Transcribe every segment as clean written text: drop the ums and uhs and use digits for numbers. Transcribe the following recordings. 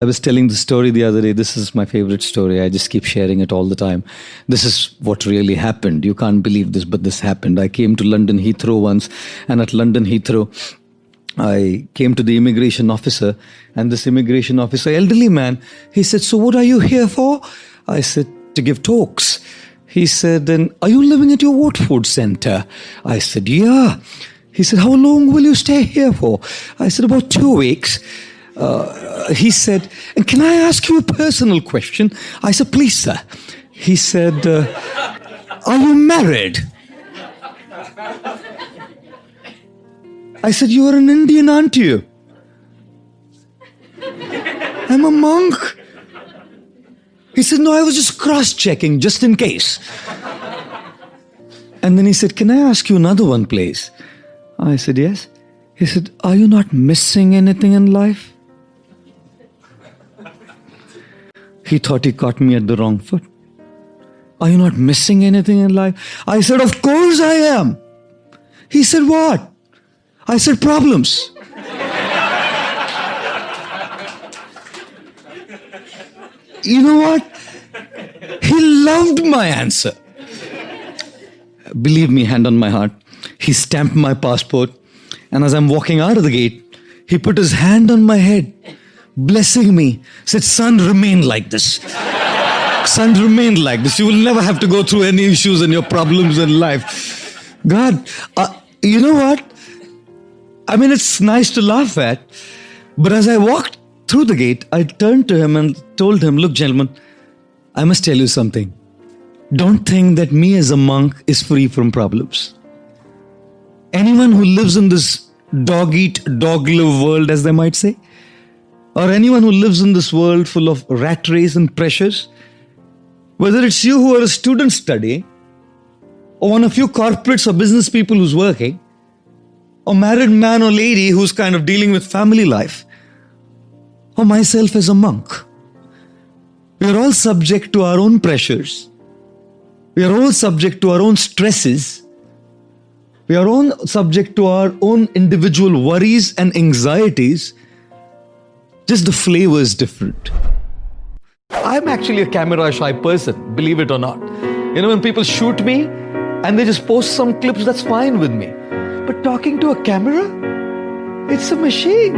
I was telling the story the other day. This is my favorite story. I just keep sharing it all the time. This is what really happened. You can't believe this, but this happened. I came to London Heathrow once, and at London Heathrow, I came to the immigration officer, and this immigration officer, elderly man, he said, "So what are you here for?" I said, "To give talks." He said, "Then are you living at your Watford Centre?" I said, "Yeah." He said, "How long will you stay here for?" I said, "About 2 weeks." He said, "And can I ask you a personal question?" I said, "Please, sir." He said, "Are you married?" I said, "You are an Indian, aren't you?" "I'm a monk." He said, "No, I was just cross-checking, just in case." And then he said, "Can I ask you another one, please?" I said, "Yes." He said, "Are you not missing anything in life?" He thought he caught me at the wrong foot. "Are you not missing anything in life?" I said, "Of course I am." He said, "What?" I said, "Problems." You know what? He loved my answer. Believe me, hand on my heart, he stamped my passport, and as I'm walking out of the gate, he put his hand on my head, blessing me, said, "Son, remain like this. Son, remain like this. You will never have to go through any issues and your problems in life." God, you know what? I mean, it's nice to laugh at, but as I walked through the gate, I turned to him and told him, "Look, gentlemen, I must tell you something. Don't think that me as a monk is free from problems. Anyone who lives in this dog-eat, dog-live world, as they might say, or anyone who lives in this world full of rat race and pressures, whether it's you who are a student studying, or one of you corporates or business people who's working, or married man or lady who's kind of dealing with family life, or myself as a monk, we are all subject to our own pressures. We are all subject to our own stresses. We are all subject to our own individual worries and anxieties. Just the flavor is different. I'm actually a camera shy person, believe it or not. You know, when people shoot me and they just post some clips, that's fine with me. But talking to a camera, it's a machine.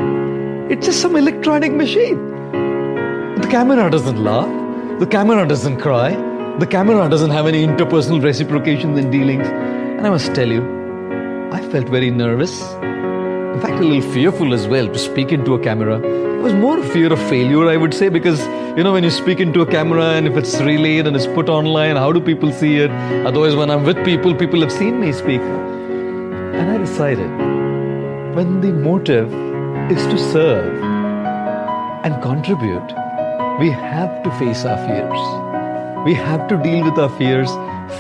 It's just some electronic machine. The camera doesn't laugh. The camera doesn't cry. The camera doesn't have any interpersonal reciprocations and dealings. And I must tell you, I felt very nervous. In fact, a little fearful as well to speak into a camera. It was more a fear of failure, I would say, because, you know, when you speak into a camera and if it's relayed and it's put online, how do people see it? Otherwise, when I'm with people, people have seen me speak. And I decided, when the motive is to serve and contribute, we have to face our fears. We have to deal with our fears,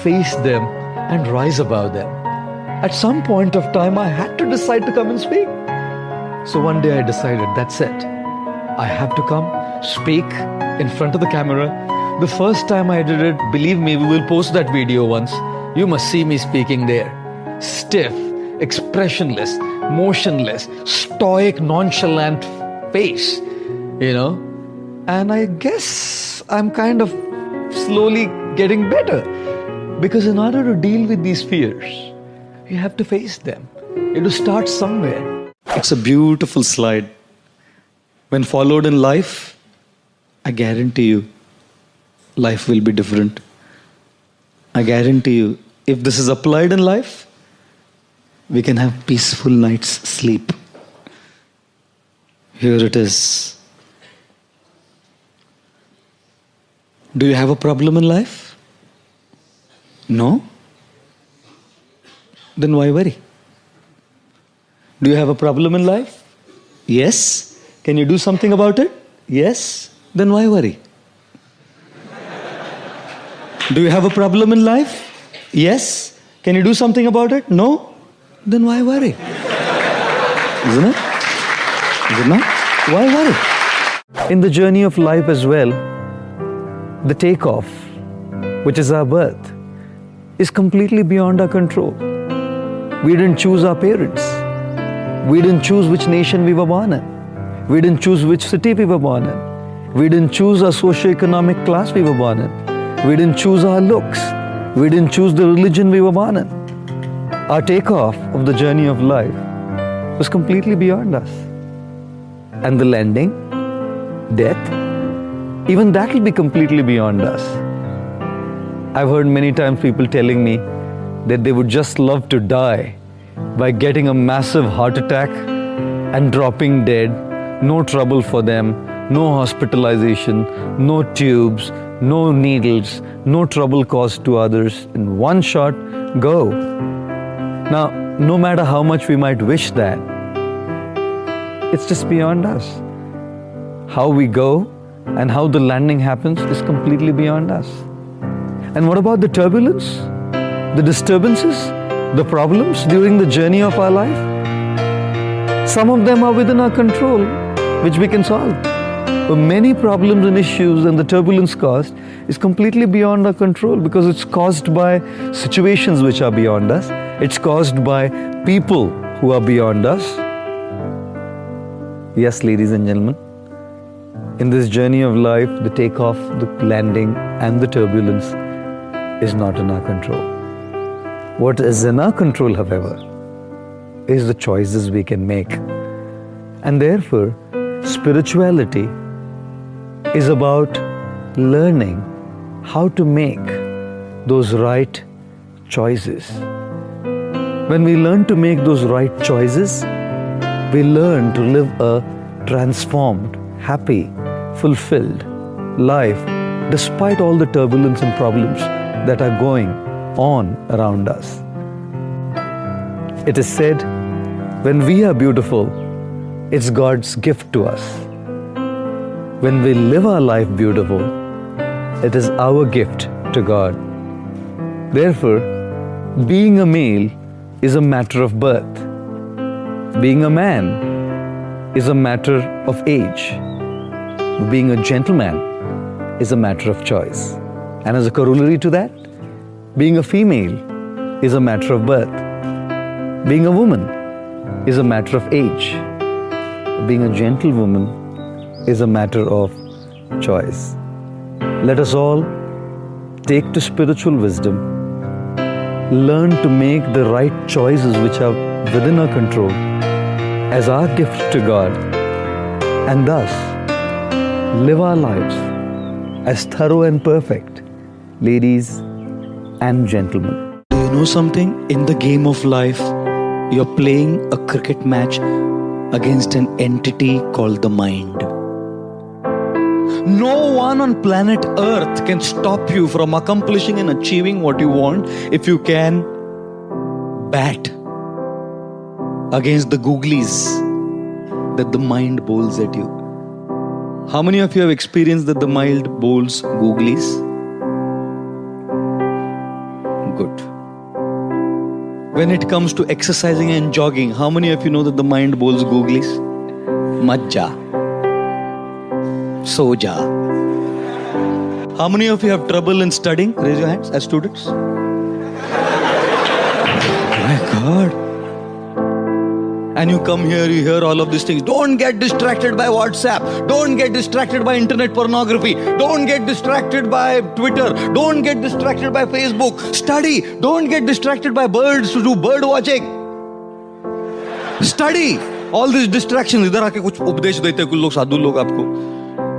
face them, and rise above them. At some point of time, I had to decide to come and speak. So one day I decided, that's it. I have to come, speak in front of the camera. The first time I did it, believe me, we will post that video once. You must see me speaking there. Stiff, expressionless, motionless, stoic, nonchalant face, you know. And I guess I'm kind of slowly getting better. Because in order to deal with these fears, you have to face them. You have to start somewhere. It's a beautiful slide. When followed in life, I guarantee you, life will be different. I guarantee you, if this is applied in life, we can have peaceful night's sleep. Here it is. Do you have a problem in life? No? Then why worry? Do you have a problem in life? Yes. Can you do something about it? Yes. Then why worry? Do you have a problem in life? Yes. Can you do something about it? No. Then why worry? Isn't it? Is it not? Why worry? In the journey of life as well, the takeoff, which is our birth, is completely beyond our control. We didn't choose our parents. We didn't choose which nation we were born in. We didn't choose which city we were born in. We didn't choose our socio-economic class we were born in. We didn't choose our looks. We didn't choose the religion we were born in. Our takeoff of the journey of life was completely beyond us. And the landing, death, even that will be completely beyond us. I've heard many times people telling me that they would just love to die by getting a massive heart attack and dropping dead. No trouble for them, no hospitalization, no tubes, no needles, no trouble caused to others. In one shot, go. Now, no matter how much we might wish that, it's just beyond us. How we go and how the landing happens is completely beyond us. And what about the turbulence, the disturbances, the problems during the journey of our life? Some of them are within our control, which we can solve. But many problems and issues and the turbulence caused is completely beyond our control because it's caused by situations which are beyond us. It's caused by people who are beyond us. Yes, ladies and gentlemen, in this journey of life, the takeoff, the landing, and the turbulence is not in our control. What is in our control, however, is the choices we can make. And therefore, spirituality is about learning how to make those right choices. When we learn to make those right choices, we learn to live a transformed, happy, fulfilled life despite all the turbulence and problems that are going on around us. It is said, when we are beautiful, it's God's gift to us. When we live our life beautiful, it is our gift to God. Therefore, being a male is a matter of birth. Being a man is a matter of age. Being a gentleman is a matter of choice. And as a corollary to that, being a female is a matter of birth. Being a woman is a matter of age. Being a gentlewoman is a matter of choice. Let us all take to spiritual wisdom, learn to make the right choices which are within our control as our gift to God, and thus live our lives as thorough and perfect, ladies and gentlemen. Do you know something? In the game of life, you're playing a cricket match against an entity called the mind. No one on planet Earth can stop you from accomplishing and achieving what you want if you can bat against the googlies that the mind bowls at you. How many of you have experienced that the mind bowls googlies? Good. When it comes to exercising and jogging, how many of you know that the mind bowls googlies? Majja. Soja. How many of you have trouble in studying? Raise your hands as students. My God. And you come here, you hear all of these things. Don't get distracted by WhatsApp. Don't get distracted by internet pornography. Don't get distracted by Twitter. Don't get distracted by Facebook. Study. Don't get distracted by birds to do bird watching. Study. All these distractions. इधर आके कुछ उपदेश देते हैं कुछ लोग साधु लोग आपको.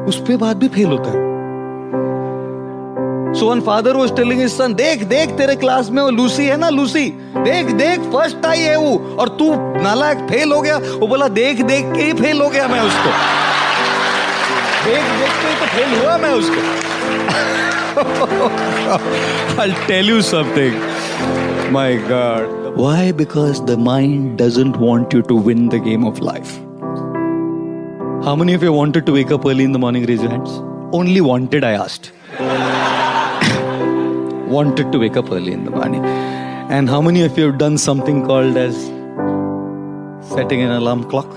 उस पे बात भी फेल होता है. So one father was telling his son, देख तेरे क्लास में वो लूसी है ना, लूसी, देख फर्स्ट आई है वो, और तू नालायक फेल हो गया. वो बोला देख के ही फेल हो गया मैं उसको. देख के ही तो फेल हुआ मैं उसको. I'll tell you something. My God. Why? Because the mind doesn't want you to win the game of life. How many of you wanted to wake up early in the morning? Raise your hands. Only wanted, I asked. Wanted to wake up early in the morning. And how many of you have done something called as setting an alarm clock?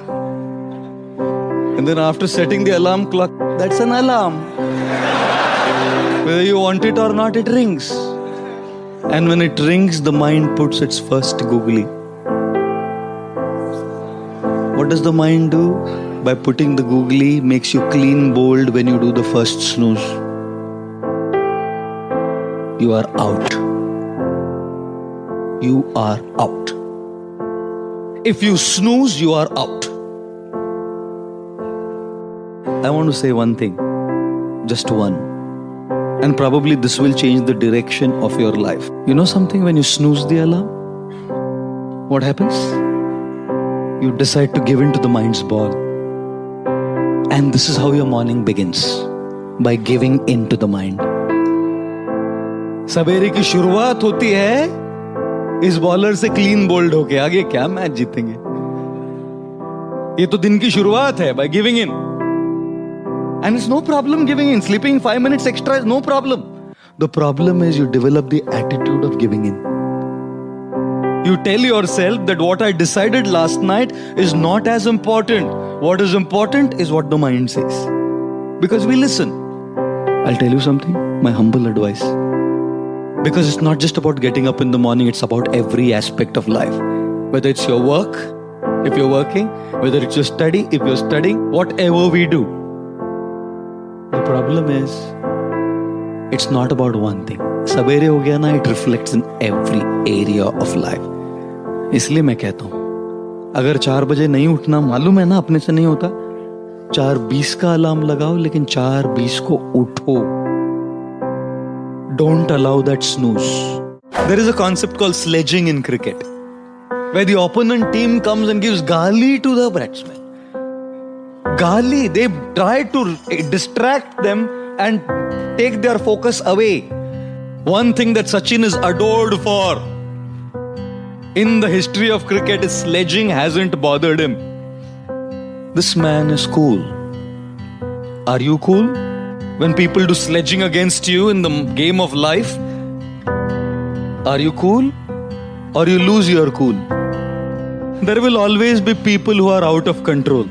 And then after setting the alarm clock, that's an alarm. Whether you want it or not, it rings. And when it rings, the mind puts its first googly. What does the mind do? by putting the googly makes you clean bowled when you do the first snooze. You are out. You are out. If you snooze, you are out. I want to say one thing, just one. And probably this will change the direction of your life. You know something, when you snooze the alarm, what happens? You decide to give in to the mind's ball. And this is how your morning begins, by giving in to the mind. सवेरे की शुरुआत होती है इस bowler से clean bowled होके, आगे क्या मैच जीतेंगे? ये तो दिन की शुरुआत है, by giving in. And it's no problem giving in. Sleeping 5 minutes extra is no problem. The problem is you develop the attitude of giving in. You tell yourself that what I decided last night is not as important. What is important is what the mind says. Because we listen. I'll tell you something, my humble advice. Because it's not just about getting up in the morning, it's about every aspect of life. Whether it's your work, if you're working, whether it's your study, if you're studying, whatever we do. The problem is, it's not about one thing. सवेरे हो गया ना, it reflects in every area of life. इसलिए मैं कहता हूं, अगर 4 बजे नहीं उठना, मालूम है ना अपने से नहीं होता, 4:20 का अलार्म लगाओ, लेकिन 4:20 को उठो. Don't allow that snooze. There is a concept called sledging in cricket, where the opponent team comes and gives gali to the batsman. Gali, they try to distract them and take their focus away. One thing that Sachin is adored for in the history of cricket is sledging hasn't bothered him. This man is cool. Are you cool? When people do sledging against you in the game of life, are you cool? Or you lose your cool? There will always be people who are out of control.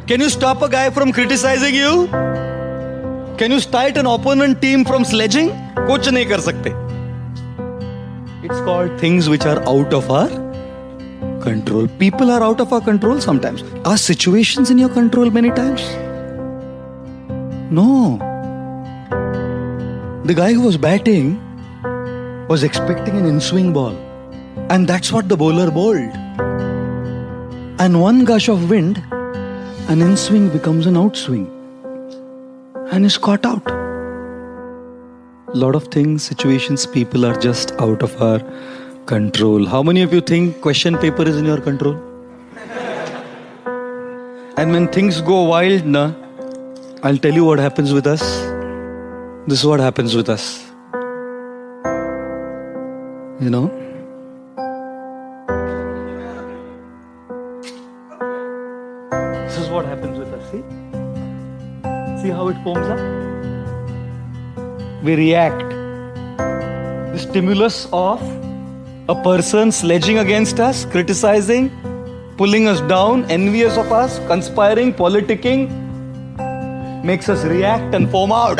Can you stop a guy from criticizing you? Can you stop an opponent team from sledging? कुछ नहीं कर सकते. It's called things which are out of our control. People are out of our control sometimes. Are situations in your control many times? No. The guy who was batting was expecting an in-swing ball. And that's what the bowler bowled. And one gush of wind, an in-swing becomes an outswing. And is caught out. Lot of things, situations, people are just out of our control. How many of you think question paper is in your control? And when things go wild, I'll tell you what happens with us. This is what happens with us. You know? This is what happens with us, see? See how it foams up? We react. The stimulus of a person sledging against us, criticizing, pulling us down, envious of us, conspiring, politicking, makes us react and foam out.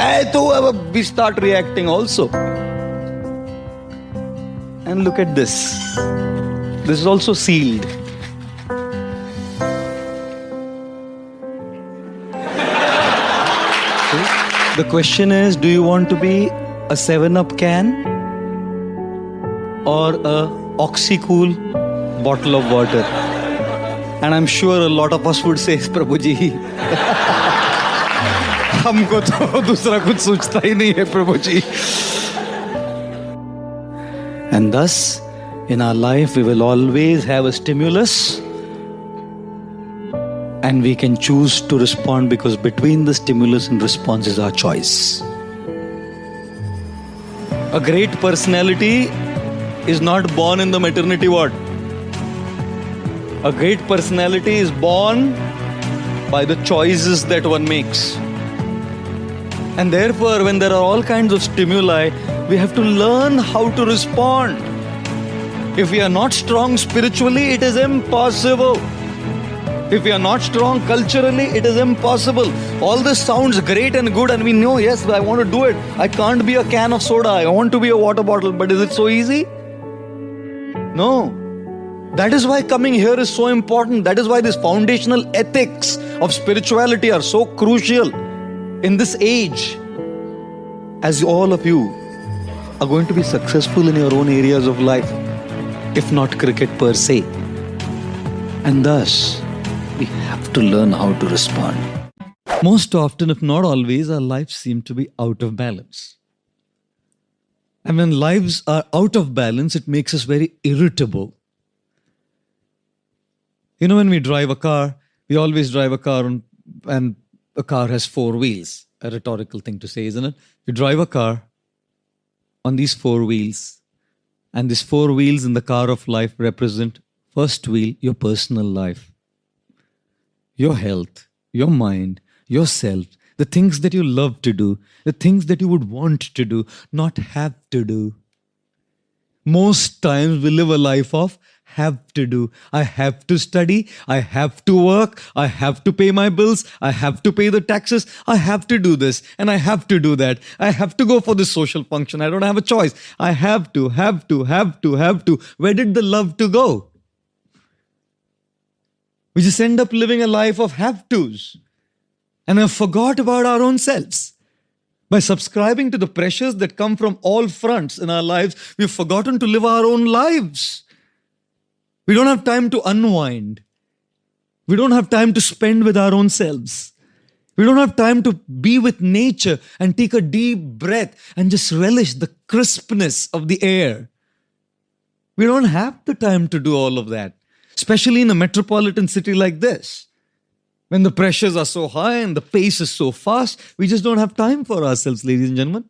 We start reacting also. And look at this. This is also sealed. The question is, do you want to be a 7-Up can or a Oxycool bottle of water? And I'm sure a lot of us would say, Prabhuji, हमको तो दूसरा कुछ सोचता ही नहीं है प्रभुजी. And thus, in our life, we will always have a stimulus. And we can choose to respond, because between the stimulus and response is our choice. A great personality is not born in the maternity ward. A great personality is born by the choices that one makes. And therefore, when there are all kinds of stimuli, we have to learn how to respond. If we are not strong spiritually, it is impossible. If we are not strong culturally, it is impossible. All this sounds great and good, and we know, yes, I want to do it. I can't be a can of soda. I want to be a water bottle. But is it so easy? No. That is why coming here is so important. That is why these foundational ethics of spirituality are so crucial in this age. As all of you are going to be successful in your own areas of life, if not cricket per se. And thus, we have to learn how to respond. Most often, if not always, our lives seem to be out of balance. And when lives are out of balance, it makes us very irritable. You know, when we drive a car, we always drive a car and a car has four wheels. A rhetorical thing to say, isn't it? You drive a car on these four wheels, and these four wheels in the car of life represent, first wheel, your personal life, your health, your mind, yourself, the things that you love to do, the things that you would want to do, not have to do. Most times we live a life of have to do. I have to study. I have to work. I have to pay my bills. I have to pay the taxes. I have to do this and I have to do that. I have to go for this social function. I don't have a choice. I have to. Where did the love to go? We just end up living a life of have tos and have forgot about our own selves. By subscribing to the pressures that come from all fronts in our lives, we've forgotten to live our own lives. We don't have time to unwind. We don't have time to spend with our own selves. We don't have time to be with nature and take a deep breath and just relish the crispness of the air. We don't have the time to do all of that, especially in a metropolitan city like this. When the pressures are so high and the pace is so fast, we just don't have time for ourselves, ladies and gentlemen.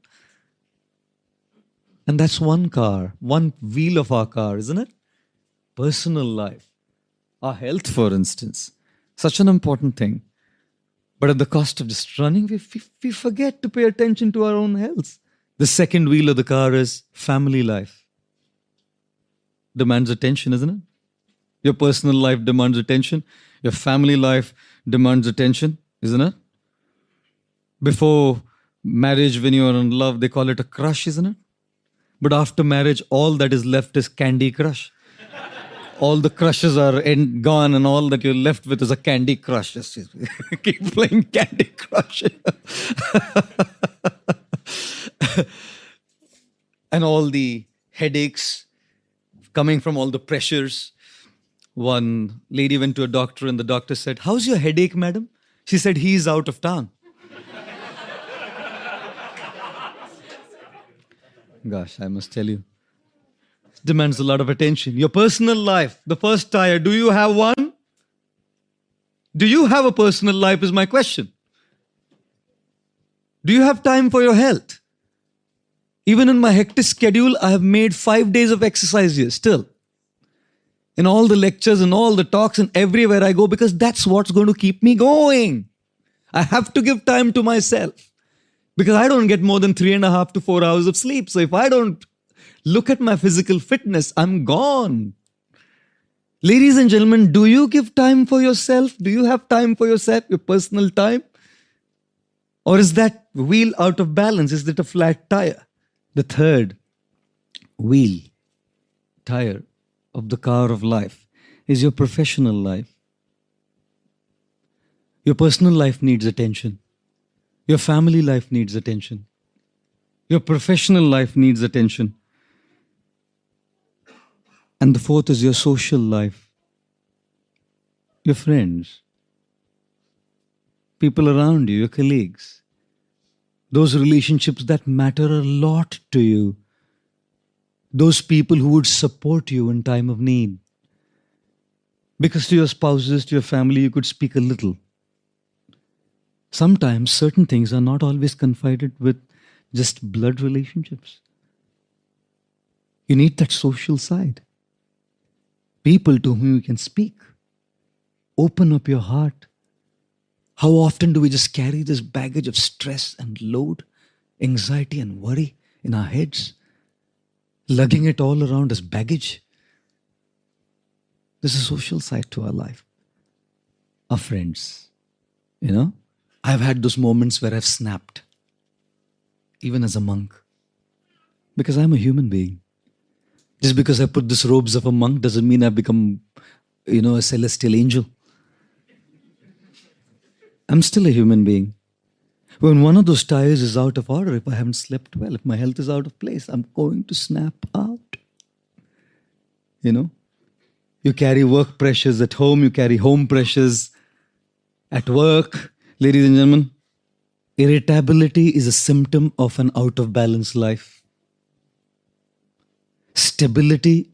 And that's one car, one wheel of our car, isn't it? Personal life, our health, for instance, such an important thing. But at the cost of just running, we forget to pay attention to our own health. The second wheel of the car is family life. Demands attention, isn't it? Your personal life demands attention. Your family life demands attention, isn't it? Before marriage, when you are in love, they call it a crush, isn't it? But after marriage, all that is left is Candy Crush. All the crushes are gone and all that you're left with is a Candy Crush. Just keep playing Candy Crush. And all the headaches coming from all the pressures. One lady went to a doctor and the doctor said, "How's your headache, madam?" She said, "He's out of town." Gosh, I must tell you, it demands a lot of attention. Your personal life, the first tire, do you have one? Do you have a personal life is my question. Do you have time for your health? Even in my hectic schedule, I have made 5 days of exercise here still. In all the lectures and all the talks and everywhere I go, because that's what's going to keep me going. I have to give time to myself because I don't get more than 3.5 to 4 hours of sleep. So if I don't look at my physical fitness, I'm gone. Ladies and gentlemen, do you give time for yourself? Do you have time for yourself, your personal time? Or is that wheel out of balance? Is it a flat tire? The third wheel, tire of the car of life is your professional life. Your personal life needs attention. Your family life needs attention. Your professional life needs attention. And the fourth is your social life. Your friends, people around you, your colleagues. Those relationships that matter a lot to you. Those people who would support you in time of need. Because to your spouses, to your family, you could speak a little. Sometimes certain things are not always confided with just blood relationships. You need that social side. People to whom you can speak. Open up your heart. How often do we just carry this baggage of stress and load, anxiety and worry in our heads, lugging it all around as baggage? There's a social side to our life. Our friends, I've had those moments where I've snapped, even as a monk, because I'm a human being. Just because I put these robes of a monk doesn't mean I've become, a celestial angel. I'm still a human being. When one of those tires is out of order, if I haven't slept well, if my health is out of place, I'm going to snap out. You carry work pressures at home, you carry home pressures at work. Ladies and gentlemen, irritability is a symptom of an out of balance life. Stability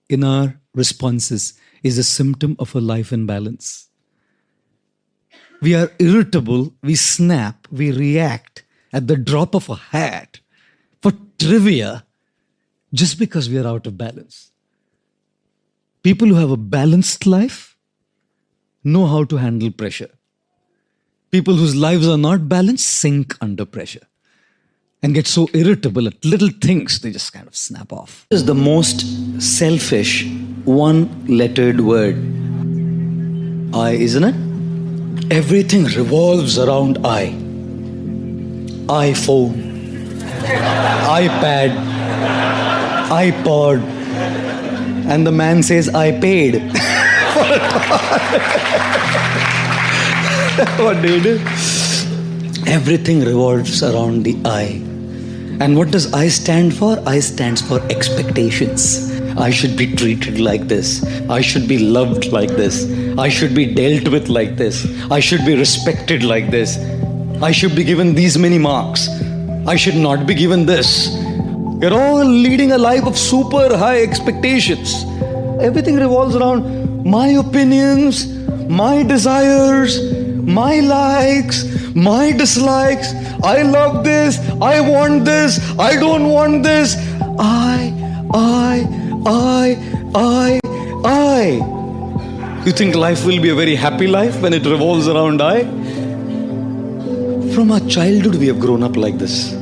in our responses is a symptom of a life in balance. We are irritable, we snap, we react at the drop of a hat for trivia just because we are out of balance. People who have a balanced life know how to handle pressure. People whose lives are not balanced sink under pressure and get so irritable at little things, they just kind of snap off. This is the most selfish one-lettered word. I, isn't it? Everything revolves around I. iPhone, iPad, iPod, and the man says, I paid. What do you do? Everything revolves around the I. And what does I stand for? I stands for expectations. I should be treated like this. I should be loved like this. I should be dealt with like this. I should be respected like this. I should be given these many marks. I should not be given this. You're all leading a life of super high expectations. Everything revolves around my opinions, my desires, my likes, my dislikes. I love this. I want this. I don't want this. I. You think life will be a very happy life when it revolves around I? From our childhood, we have grown up like this.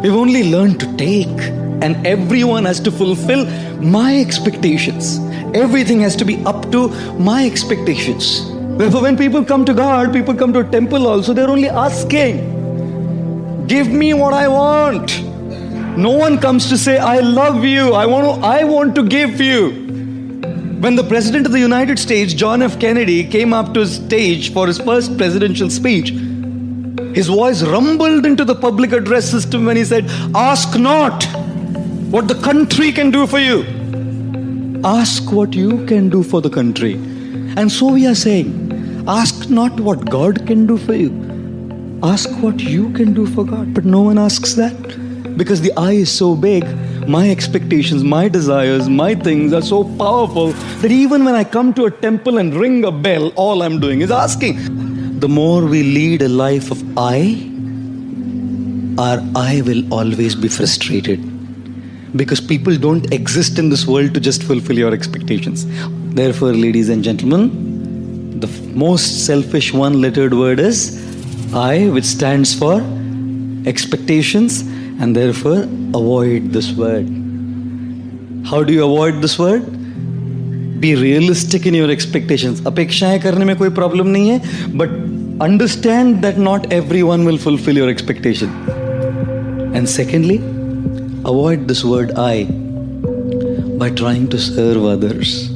We've only learned to take, and everyone has to fulfill my expectations. Everything has to be up to my expectations. Therefore, when people come to God, people come to a temple also, they're only asking, give me what I want. No one comes to say, I love you, I want to give you. When the President of the United States, John F. Kennedy, came up to his stage for his first presidential speech, his voice rumbled into the public address system when he said, ask not what the country can do for you. Ask what you can do for the country. And so we are saying, ask not what God can do for you. Ask what you can do for God. But no one asks that. Because the I is so big, my expectations, my desires, my things are so powerful that even when I come to a temple and ring a bell, all I'm doing is asking. The more we lead a life of I, our I will always be frustrated. Because people don't exist in this world to just fulfill your expectations. Therefore, ladies and gentlemen, the most selfish one-lettered word is I, which stands for expectations. And therefore, avoid this word. How do you avoid this word? Be realistic in your expectations. अपेक्षाएं करने में कोई problem नहीं है, but understand that not everyone will fulfill your expectation. And secondly, avoid this word I by trying to serve others.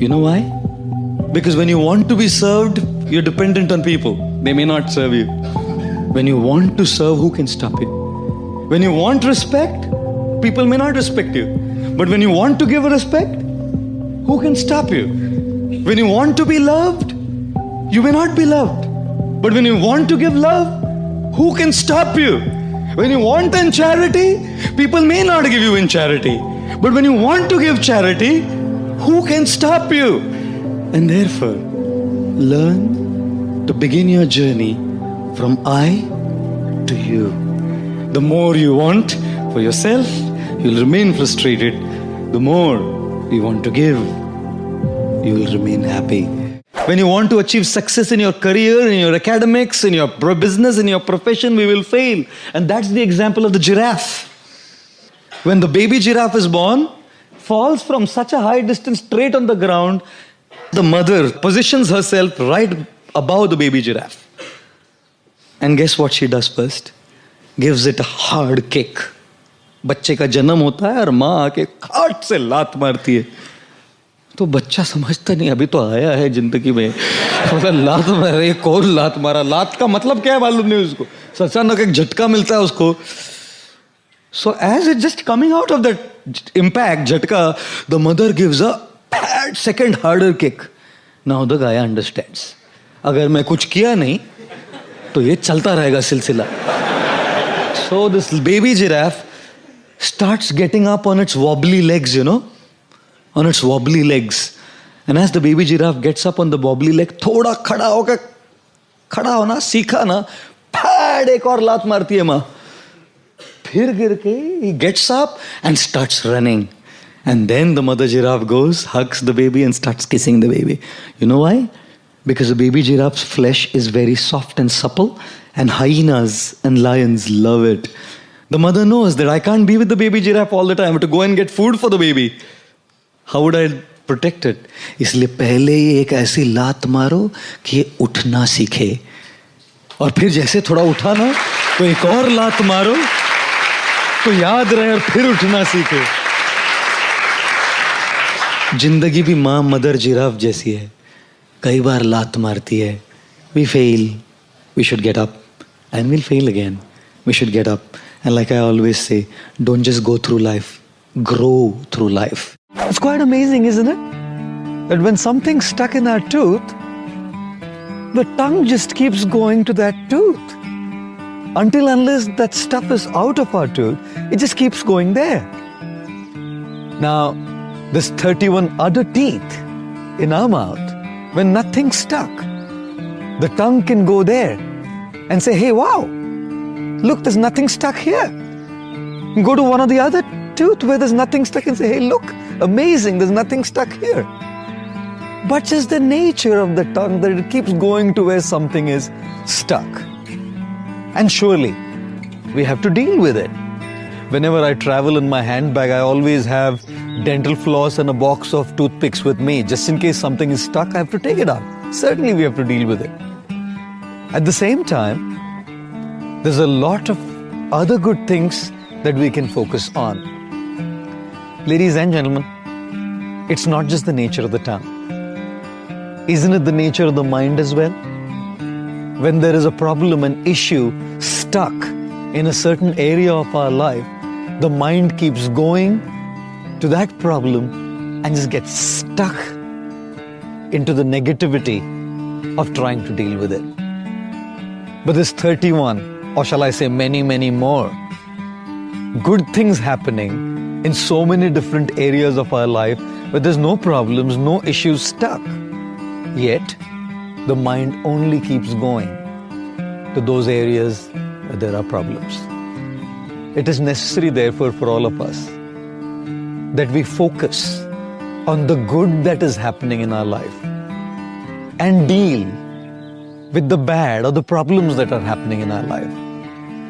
You know why? Because when you want to be served, you're dependent on people. They may not serve you. When you want to serve, who can stop you? When you want respect, people may not respect you. But when you want to give respect, who can stop you? When you want to be loved, you may not be loved. But when you want to give love, who can stop you? When you want in charity, people may not give you in charity. But when you want to give charity, who can stop you? And therefore, learn to begin your journey from I to you. The more you want for yourself, you'll remain frustrated. The more you want to give, you will remain happy. When you want to achieve success in your career, in your academics, in your business, in your profession, we will fail. And that's the example of the giraffe. When the baby giraffe is born, falls from such a high distance straight on the ground, the mother positions herself right above the baby giraffe. And guess what she does first? Gives it a hard kick. बच्चे का जन्म होता है और माँ आके खाट से लात मारती है, तो बच्चा समझता नहीं अभी तो आया है जिंदगी में, मतलब लात मारे, कौन लात मारा, लात का मतलब क्या है मालूम नहीं उसको, अचानक एक झटका मिलता है उसको. So as it just coming out of that impact, झटका, the mother gives a bad second harder kick. Now the guy understands, अगर मैं कुछ किया नहीं तो ये चलता रहेगा सिलसिला. So this baby giraffe starts getting up on its wobbly legs, on its wobbly legs. And as the baby giraffe gets up on the wobbly leg, थोड़ा खड़ा होकर, खड़ा होना सीखा ना, फैड एक और लात मारती है माँ. फिर गिर के he gets up and starts running. And then the mother giraffe goes, hugs the baby and starts kissing the baby. You know why? Because the baby giraffe's flesh is very soft and supple, and hyenas and lions love it. The mother knows that I can't be with the baby giraffe all the time. I have to go and get food for the baby. How would I protect it? इसलिए पहले ही एक ऐसी लात मारो कि ये उठना सीखे, और फिर जैसे थोड़ा उठा ना तो एक और लात मारो तो याद रहे और फिर उठना सीखे. जिंदगी भी माँ मदर जिराफ जैसी है, कई बार लात मारती है. We fail, we should get up, and we'll fail again. We should get up. And like I always say, don't just go through life, grow through life. It's quite amazing, isn't it? That when something's stuck in our tooth, the tongue just keeps going to that tooth. Until unless that stuff is out of our tooth, it just keeps going there. Now, there's 31 other teeth in our mouth. When nothing's stuck, the tongue can go there and say, hey, wow, look, there's nothing stuck here. Go to one of the other tooth where there's nothing stuck and say, hey, look, amazing, there's nothing stuck here. But just the nature of the tongue that it keeps going to where something is stuck. And surely, we have to deal with it. Whenever I travel in my handbag, I always have dental floss and a box of toothpicks with me. Just in case something is stuck, I have to take it out. Certainly, we have to deal with it. At the same time, there's a lot of other good things that we can focus on. Ladies and gentlemen, it's not just the nature of the tongue. Isn't it the nature of the mind as well? When there is a problem, an issue stuck in a certain area of our life, the mind keeps going to that problem and just gets stuck into the negativity of trying to deal with it. But there's 31, or shall I say many, many more, good things happening in so many different areas of our life where there's no problems, no issues stuck. Yet, the mind only keeps going to those areas where there are problems. It is necessary, therefore, for all of us that we focus on the good that is happening in our life and deal with the bad or the problems that are happening in our life.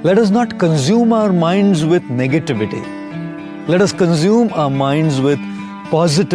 Let us not consume our minds with negativity. Let us consume our minds with positivity.